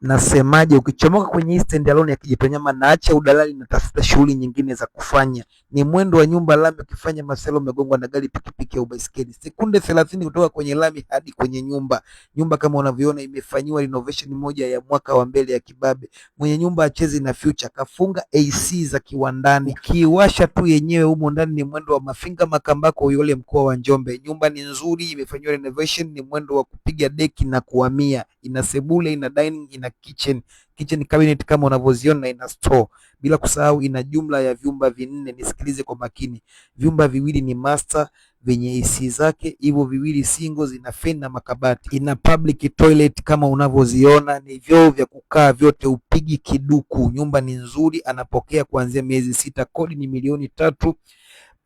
Nasemaje, ukichomoka kwenye hii stand alone ya Kijitonyama, naacha udalali na tafuta shughuli nyingine za kufanya. Ni mwendo wa nyumba lami, ukifanya Maselo umegongwa na gari, pikipiki au baiskeli. Sekunde 30 kutoka kwenye lami hadi kwenye nyumba. Nyumba kama unavyoona imefanyiwa renovation moja ya mwaka wa mbele ya kibabe. Mwenye nyumba achezi na future, kafunga AC za kiwandani. Ukiwasha tu yenyewe humo ndani ni mwendo wa Mafinga Makambako Uyole, mkoa wa Njombe. Nyumba ni nzuri, imefanyiwa renovation, ni mwendo wa kupiga deki na kuhamia. Ina sebule, ina dining, ina kitchen cabinet kama unavyoziona, na ina store. Bila kusahau ina jumla ya vyumba 4. Nisikilize kwa makini. Vyumba viwili ni master venye AC zake, hivyo viwili single, zina fan na makabati. Ina public toilet kama unavyoziona, ni vyoo vya kukaa vyote, upigi kiduku. Nyumba ni nzuri, anapokea kuanzia miezi 6. Kodi ni milioni 3.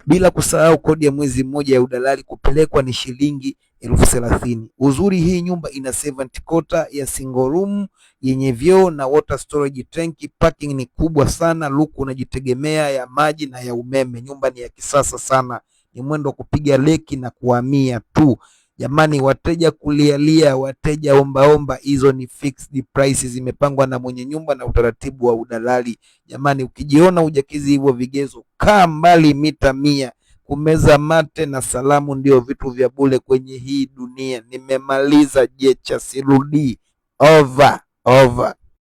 Bila kusahau kodi ya mwezi mmoja ya udalali kupelekwa ni shilingi 30,000. Uzuri, hii nyumba ina servant quarter ya single room yenye vyoo na water storage tank. Parking ni kubwa sana. Luku unajitegemea ya maji na ya umeme. Nyumba ni ya kisasa sana, ni mwendo wa kupiga leki na kuhamia tu. Jamani, wateja kulialia, wateja ombaomba, hizo ni fixed prices, zimepangwa na mwenye nyumba na utaratibu wa udalali. Jamani, ukijiona hujakizi hivyo vigezo, kaa mbali mita 100. Kumeza mate na salamu ndio vitu vya bure kwenye hii dunia. Nimemaliza, jecha sirudi. Over.